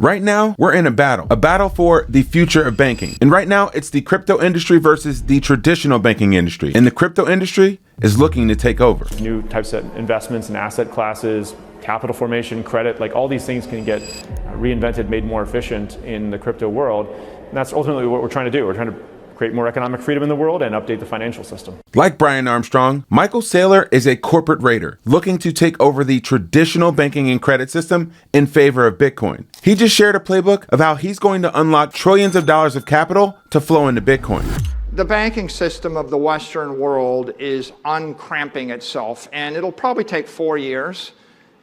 Right now, we're in a battle for the future of banking. And right now, it's the crypto industry versus the traditional banking industry. And the crypto industry is looking to take over. New types of investments and asset classes, capital formation, credit, like all these things can get reinvented, made more efficient in the crypto world. And that's ultimately what we're trying to do. We're trying to create more economic freedom in the world and update the financial system. Like Brian Armstrong, Michael Saylor is a corporate raider looking to take over the traditional banking and credit system in favor of Bitcoin. He just shared a playbook of how he's going to unlock trillions of dollars of capital to flow into Bitcoin. The banking system of the Western world is uncramping itself, and it'll probably take 4 years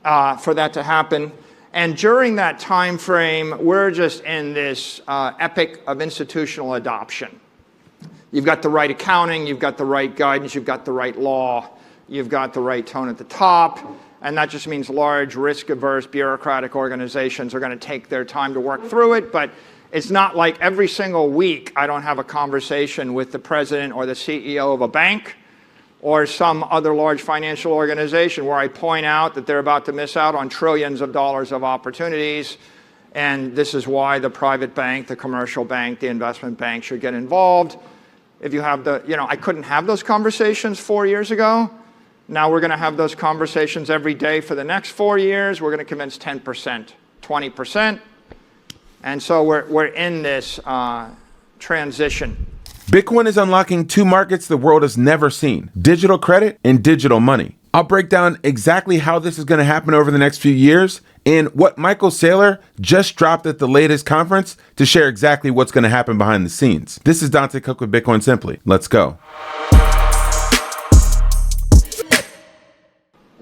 for that to happen. And during that time frame, we're just in this epic of institutional adoption. You've got the right accounting, you've got the right guidance, you've got the right law, you've got the right tone at the top, and that just means large, risk-averse, bureaucratic organizations are going to take their time to work through it, but it's not like every single week I don't have a conversation with the president or the CEO of a bank or some other large financial organization where I point out that they're about to miss out on trillions of dollars of opportunities, and this is why the private bank, the commercial bank, the investment bank should get involved. If you have I couldn't have those conversations 4 years ago. Now we're going to have those conversations every day for the next 4 years. We're going to convince 10%, 20%. And so we're in this transition. Bitcoin is unlocking two markets the world has never seen: digital credit and digital money. I'll break down exactly how this is going to happen over the next few years and what Michael Saylor just dropped at the latest conference to share exactly what's going to happen behind the scenes. This is Dante Cook with Bitcoin Simply. Let's go.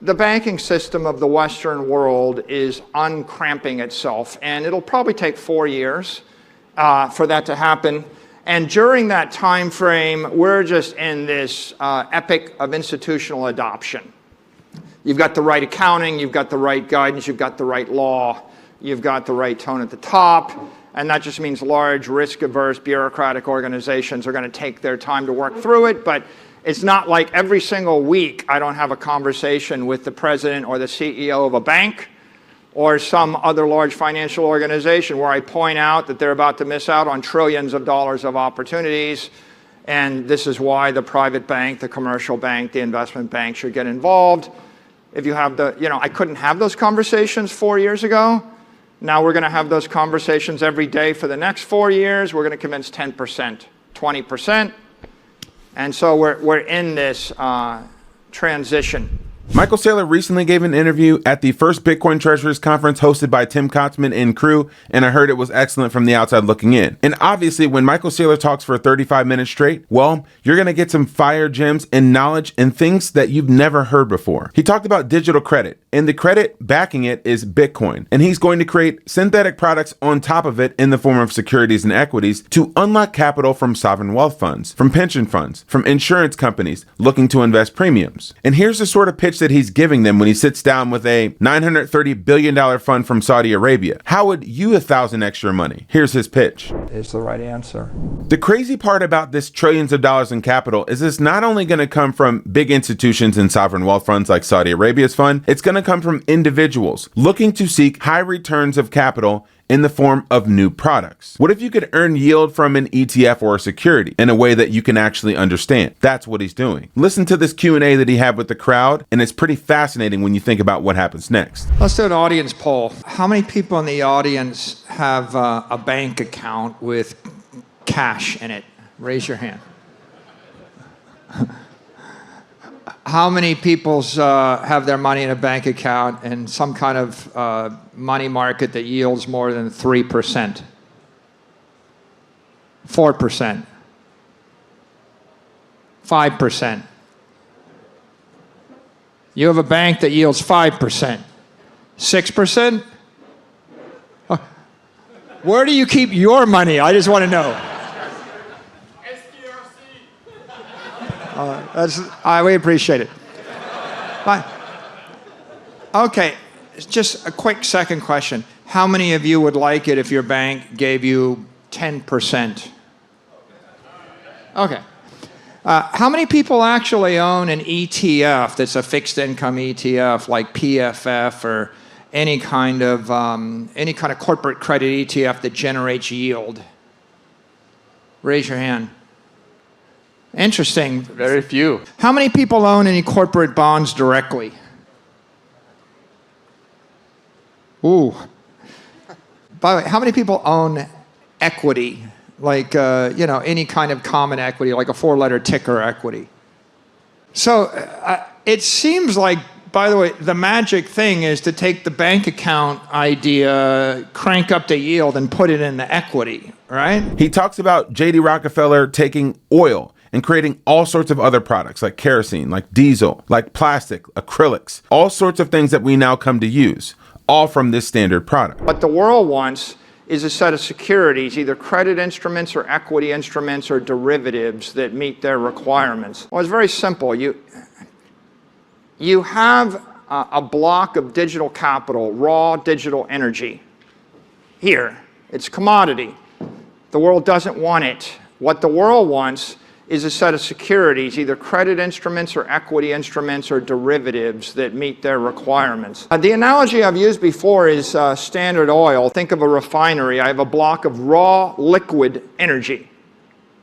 The banking system of the Western world is uncramping itself, and it'll probably take 4 years for that to happen. And during that time frame, we're just in this epic of institutional adoption. You've got the right accounting, you've got the right guidance, you've got the right law, you've got the right tone at the top, and that just means large, risk-averse, bureaucratic organizations are going to take their time to work through it, but it's not like every single week I don't have a conversation with the president or the CEO of a bank or some other large financial organization where I point out that they're about to miss out on trillions of dollars of opportunities, and this is why the private bank, the commercial bank, the investment bank should get involved. If you have I couldn't have those conversations 4 years ago. Now we're going to have those conversations every day for the next 4 years. We're going to convince 10%, 20%. And so we're in this transition. Michael Saylor recently gave an interview at the first Bitcoin Treasurers Conference hosted by Tim Kotzman and crew, and I heard it was excellent from the outside looking in. And obviously, when Michael Saylor talks for 35 minutes straight, well, you're going to get some fire gems and knowledge and things that you've never heard before. He talked about digital credit, and the credit backing it is Bitcoin. And he's going to create synthetic products on top of it in the form of securities and equities to unlock capital from sovereign wealth funds, from pension funds, from insurance companies looking to invest premiums. And here's the sort of pitch that he's giving them when he sits down with a $930 billion fund from Saudi Arabia. How would you 1,000x your money? Here's his pitch. Is the right answer. The crazy part about this trillions of dollars in capital is it's not only going to come from big institutions and sovereign wealth funds like Saudi Arabia's fund, it's going to come from individuals looking to seek high returns of capital in the form of new products. What if you could earn yield from an ETF or a security in a way that you can actually understand? That's what he's doing. Listen to this Q&A that he had with the crowd, and it's pretty fascinating when you think about what happens next. Let's do an audience poll. How many people in the audience have a bank account with cash in it? Raise your hand. How many people have their money in a bank account in some kind of money market that yields more than 3%? 4%? 5%? You have a bank that yields 5%? 6%? Where do you keep your money? I just want to know. We appreciate it. Okay, just a quick second question. How many of you would like it if your bank gave you 10%? Okay. How many people actually own an ETF that's a fixed income ETF like PFF or any kind of corporate credit ETF that generates yield? Raise your hand. Interesting. Very few. How many people own any corporate bonds directly? Ooh. By the way, how many people own equity? Like, any kind of common equity, like a 4-letter ticker equity. So it seems like, by the way, the magic thing is to take the bank account idea, crank up the yield, and put it in the equity, right? He talks about J.D. Rockefeller taking oil and creating all sorts of other products like kerosene, like diesel, like plastic, acrylics, all sorts of things that we now come to use, all from this standard product. What the world wants is a set of securities, either credit instruments or equity instruments or derivatives that meet their requirements. Well, it's very simple. You have a block of digital capital, raw digital energy. Here, it's commodity. The world doesn't want it. What the world wants is a set of securities, either credit instruments or equity instruments or derivatives that meet their requirements. The analogy I've used before is Standard Oil. Think of a refinery. I have a block of raw liquid energy.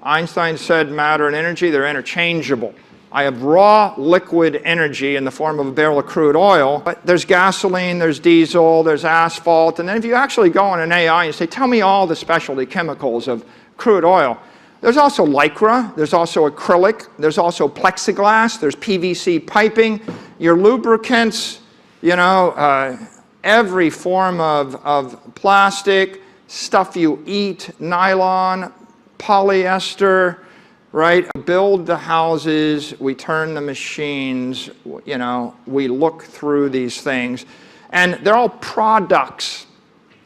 Einstein said matter and energy, they're interchangeable. I have raw liquid energy in the form of a barrel of crude oil, but there's gasoline, there's diesel, there's asphalt, and then if you actually go on an AI and say, tell me all the specialty chemicals of crude oil, there's also lycra, there's also acrylic, there's also plexiglass, there's PVC piping, your lubricants, every form of plastic, stuff you eat, nylon, polyester, right? We build the houses, we turn the machines, we look through these things, and they're all products.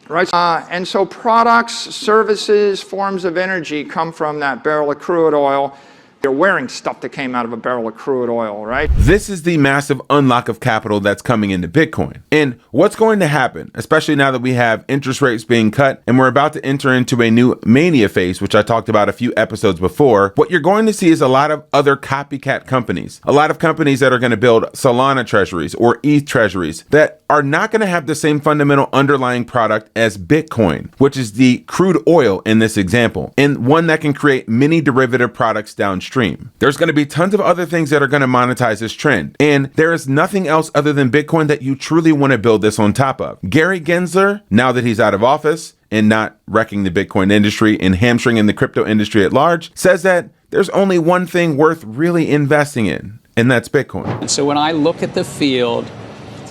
Right? And so products, services, forms of energy come from that barrel of crude oil. You're wearing stuff that came out of a barrel of crude oil, right? This is the massive unlock of capital that's coming into Bitcoin. And what's going to happen, especially now that we have interest rates being cut and we're about to enter into a new mania phase, which I talked about a few episodes before, what you're going to see is a lot of other copycat companies, a lot of companies that are going to build Solana treasuries or ETH treasuries that are not going to have the same fundamental underlying product as Bitcoin, which is the crude oil in this example, and one that can create many derivative products downstream. There's going to be tons of other things that are going to monetize this trend. And there is nothing else other than Bitcoin that you truly want to build this on top of. Gary Gensler, now that he's out of office and not wrecking the Bitcoin industry and hamstringing the crypto industry at large, says that there's only one thing worth really investing in, and that's Bitcoin. And so when I look at the field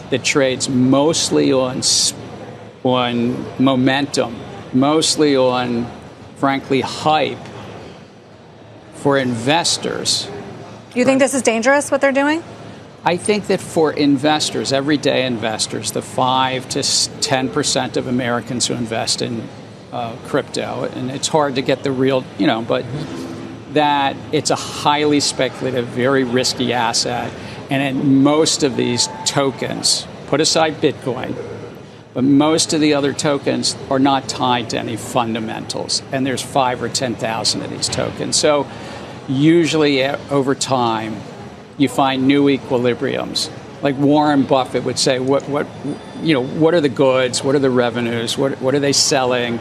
that trades mostly on momentum, mostly on, frankly, hype, for investors. You think this is dangerous, what they're doing? I think that for investors, everyday investors, the 5 to 10% of Americans who invest in crypto, and it's hard to get the real, but that it's a highly speculative, very risky asset. And in most of these tokens, put aside Bitcoin, but most of the other tokens are not tied to any fundamentals. And there's 5 or 10,000 of these tokens. So usually over time, you find new equilibriums. Like Warren Buffett would say, what are the goods? What are the revenues? What are they selling?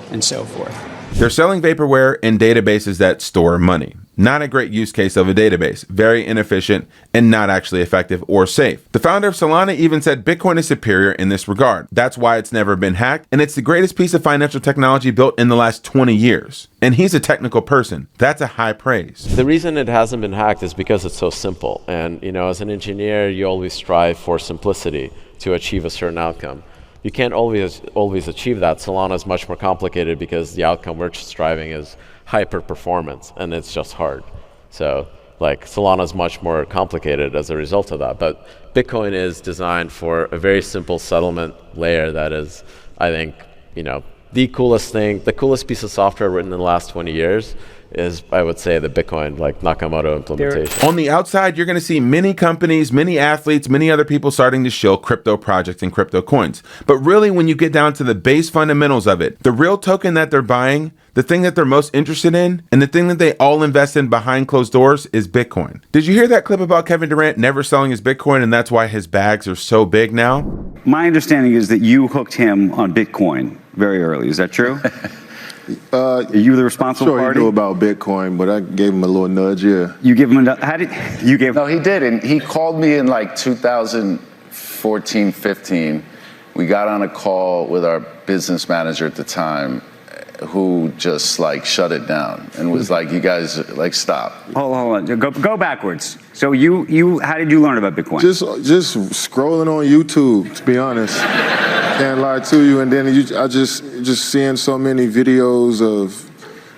And so forth. They're selling vaporware and databases that store money. Not a great use case of a database, very inefficient and not actually effective or safe. The founder of Solana even said Bitcoin is superior in this regard. That's why it's never been hacked, and it's the greatest piece of financial technology built in the last 20 years. And he's a technical person. That's a high praise. The reason it hasn't been hacked is because it's so simple. And as an engineer, you always strive for simplicity to achieve a certain outcome. You can't always achieve that. Solana is much more complicated because the outcome we're striving is hyper performance, and it's just hard. So Solana is much more complicated as a result of that. But Bitcoin is designed for a very simple settlement layer that is, I think, the coolest thing, the coolest piece of software written in the last 20 years. is, I would say, the Bitcoin like Nakamoto implementation. On the outside, you're going to see many companies, many athletes, many other people starting to show crypto projects and crypto coins. But really, when you get down to the base fundamentals of it, the real token that they're buying, the thing that they're most interested in, and the thing that they all invest in behind closed doors is Bitcoin. Did you hear that clip about Kevin Durant never selling his Bitcoin, and that's why his bags are so big now? My understanding is that you hooked him on Bitcoin very early. Is that true? Are you the responsible Sure, party? he knew about Bitcoin, but I gave him a little nudge, yeah. You give him how did you give? No, he didn't. He called me in like 2014, 15. We got on a call with our business manager at the time, who just like shut it down and was like, "You guys, like, stop." Hold on. Go backwards. So you how did you learn about Bitcoin? Just scrolling on YouTube, to be honest. Can't lie to you. And then I just seeing so many videos of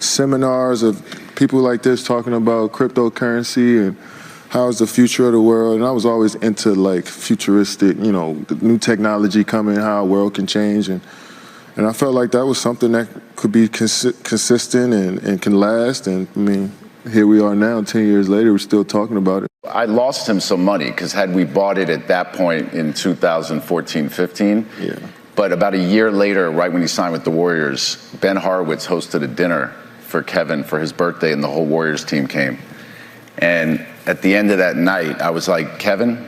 seminars of people like this talking about cryptocurrency and how's the future of the world. And I was always into like futuristic, the new technology coming, how our world can change. And I felt like that was something that could be consistent and can last. And I mean, here we are now, 10 years later, we're still talking about it. I lost him some money because had we bought it at that point in 2014, 15, Yeah. But about a year later, right when he signed with the Warriors, Ben Horowitz hosted a dinner for Kevin for his birthday, and the whole Warriors team came. And at the end of that night, I was like, "Kevin,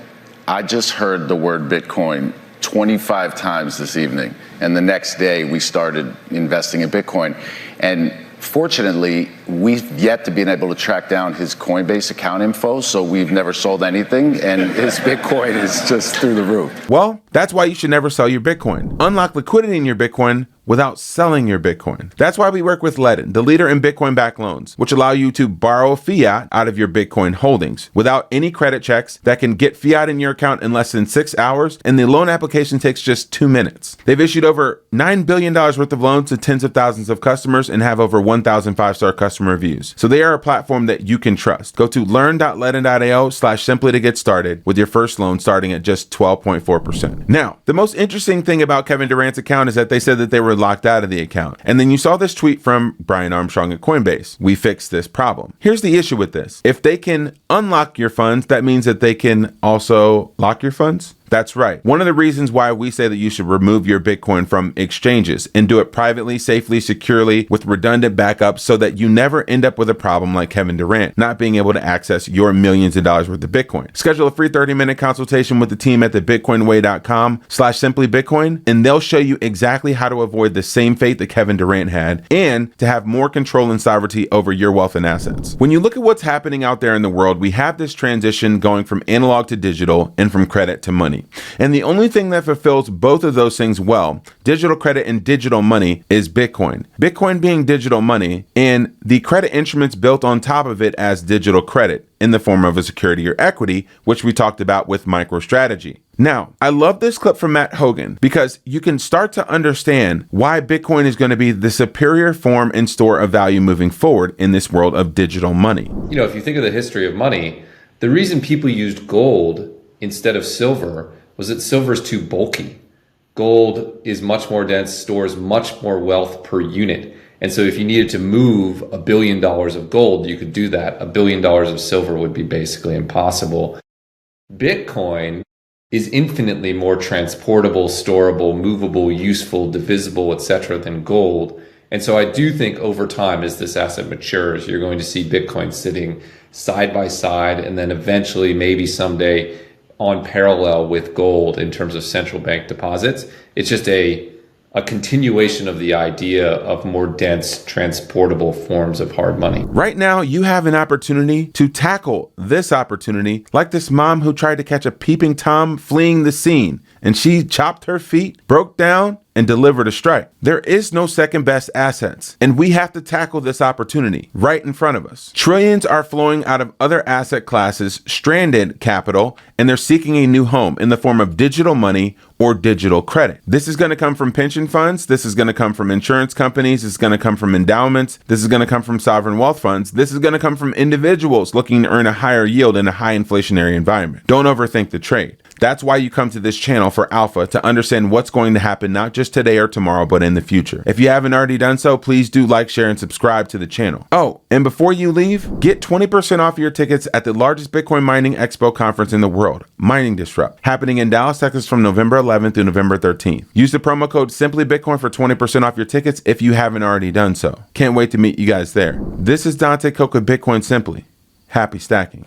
I just heard the word Bitcoin 25 times this evening." And the next day, we started investing in Bitcoin. And fortunately, we've yet to be able to track down his Coinbase account info, so we've never sold anything, and his Bitcoin is just through the roof. Well, that's why you should never sell your Bitcoin. Unlock liquidity in your Bitcoin without selling your Bitcoin. That's why we work with Ledn, the leader in Bitcoin-backed loans, which allow you to borrow fiat out of your Bitcoin holdings without any credit checks that can get fiat in your account in less than 6 hours, and the loan application takes just 2 minutes. They've issued over $9 billion worth of loans to tens of thousands of customers and have over 1,000 5-star customer reviews. So they are a platform that you can trust. Go to learn.ledn.io/simply to get started with your first loan starting at just 12.4%. Now, the most interesting thing about Kevin Durant's account is that they said that they were locked out of the account. And then you saw this tweet from Brian Armstrong at Coinbase. "We fixed this problem." Here's the issue with this. If they can unlock your funds, that means that they can also lock your funds. That's right. One of the reasons why we say that you should remove your Bitcoin from exchanges and do it privately, safely, securely, with redundant backups so that you never end up with a problem like Kevin Durant, not being able to access your millions of dollars worth of Bitcoin. Schedule a free 30-minute consultation with the team at thebitcoinway.com/simplybitcoin, and they'll show you exactly how to avoid the same fate that Kevin Durant had and to have more control and sovereignty over your wealth and assets. When you look at what's happening out there in the world, we have this transition going from analog to digital and from credit to money. And the only thing that fulfills both of those things well, digital credit and digital money, is Bitcoin. Bitcoin being digital money and the credit instruments built on top of it as digital credit in the form of a security or equity, which we talked about with MicroStrategy. Now, I love this clip from Matt Hogan because you can start to understand why Bitcoin is going to be the superior form and store of value moving forward in this world of digital money. If you think of the history of money, the reason people used gold instead of silver was that silver is too bulky. Gold is much more dense, stores much more wealth per unit. And so if you needed to move $1 billion of gold, you could do that. $1 billion of silver would be basically impossible. Bitcoin is infinitely more transportable, storable, movable, useful, divisible, etc. than gold. And so I do think over time, as this asset matures, you're going to see Bitcoin sitting side by side and then eventually, maybe someday, on parallel with gold in terms of central bank deposits. It's just a continuation of the idea of more dense, transportable forms of hard money. Right now, you have an opportunity to tackle this opportunity like this mom who tried to catch a peeping Tom fleeing the scene, and she chopped her feet, broke down, and delivered a strike. There is no second best assets, and we have to tackle this opportunity right in front of us. Trillions are flowing out of other asset classes, stranded capital, and they're seeking a new home in the form of digital money or digital credit. This is going to come from pension funds. This is going to come from insurance companies. This is going to come from endowments. This is going to come from sovereign wealth funds. This is going to come from individuals looking to earn a higher yield in a high inflationary environment. Don't overthink the trade. That's why you come to this channel for alpha, to understand what's going to happen not just today or tomorrow, but in the future. If you haven't already done so, please do like, share, and subscribe to the channel. Oh, and before you leave, get 20% off your tickets at the largest Bitcoin mining expo conference in the world, Mining Disrupt, happening in Dallas, Texas from November 11th through November 13th. Use the promo code SimplyBitcoin for 20% off your tickets if you haven't already done so. Can't wait to meet you guys there. This is Dante Cook with Bitcoin Simply. Happy stacking.